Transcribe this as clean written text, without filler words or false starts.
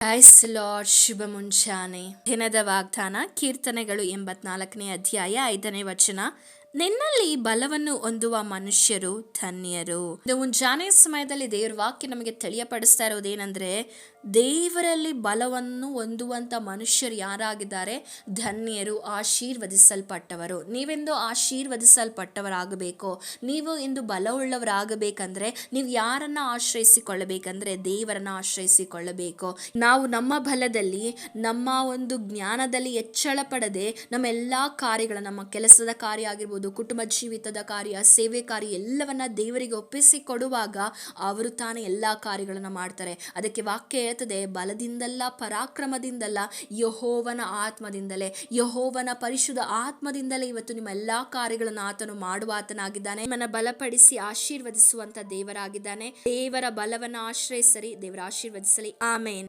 Price lord. ಶುಭ ಮುಂಚಾನೆ. ದಿನದ ವಾಗ್ದಾನ ಕೀರ್ತನೆಗಳು 84ನೇ ಅಧ್ಯಾಯ 5ನೇ ವಚನ. ನಿನ್ನಲ್ಲಿ ಬಲವನ್ನು ಹೊಂದುವ ಮನುಷ್ಯರು ಧನ್ಯರು. ಇದು ಮುಂಜಾನೆ ಸಮಯದಲ್ಲಿ ದೇವರ ವಾಕ್ಯ ನಮಗೆ ತಿಳಿಯಪಡಿಸ್ತಾ ಇರೋದೇನೆಂದ್ರೆ, ದೇವರಲ್ಲಿ ಬಲವನ್ನು ಹೊಂದುವಂತ ಮನುಷ್ಯರು ಯಾರಾಗಿದ್ದಾರೆ? ಧನ್ಯರು, ಆಶೀರ್ವದಿಸಲ್ಪಟ್ಟವರು. ನೀವೆಂದು ಆಶೀರ್ವದಿಸಲ್ಪಟ್ಟವರಾಗಬೇಕು. ನೀವು ಇಂದು ಬಲವುಳ್ಳವರಾಗಬೇಕಂದ್ರೆ ನೀವು ಯಾರನ್ನ ಆಶ್ರಯಿಸಿಕೊಳ್ಳಬೇಕಂದ್ರೆ ದೇವರನ್ನ ಆಶ್ರಯಿಸಿಕೊಳ್ಳಬೇಕು. ನಾವು ನಮ್ಮ ಬಲದಲ್ಲಿ, ನಮ್ಮ ಒಂದು ಜ್ಞಾನದಲ್ಲಿ ಹೆಚ್ಚಳ ಪಡದೆ ನಮ್ಮ ಕಾರ್ಯಗಳು, ನಮ್ಮ ಕೆಲಸದ ಕಾರ್ಯ ಆಗಿರ್ಬೋದು, ಕುಟುಂಬ ಜೀವಿತದ ಕಾರ್ಯ, ಸೇವೆ ಕಾರ್ಯ ಎಲ್ಲವನ್ನ ದೇವರಿಗೆ ಒಪ್ಪಿಸಿ ಕೊಡುವಾಗ ಅವರು ತಾನೇ ಎಲ್ಲಾ ಕಾರ್ಯಗಳನ್ನ ಮಾಡ್ತಾರೆ. ಅದಕ್ಕೆ ವಾಕ್ಯ ಹೇಳ್ತದೆ, ಬಲದಿಂದಲ್ಲ, ಪರಾಕ್ರಮದಿಂದಲ್ಲ, ಯೆಹೋವನ ಆತ್ಮದಿಂದಲೇ, ಯೆಹೋವನ ಪರಿಶುದ್ಧ ಆತ್ಮದಿಂದಲೇ ಇವತ್ತು ನಿಮ್ಮ ಎಲ್ಲಾ ಕಾರ್ಯಗಳನ್ನು ಆತನು ಮಾಡುವ ಆತನಾಗಿದ್ದಾನೆ. ನಿಮ್ಮನ್ನ ಬಲಪಡಿಸಿ ಆಶೀರ್ವದಿಸುವಂತ ದೇವರಾಗಿದ್ದಾನೆ. ದೇವರ ಬಲವನ್ನು ಆಶ್ರಯಿಸರಿ. ದೇವರ ಆಶೀರ್ವದಿಸಲಿ. ಆಮೇನ್.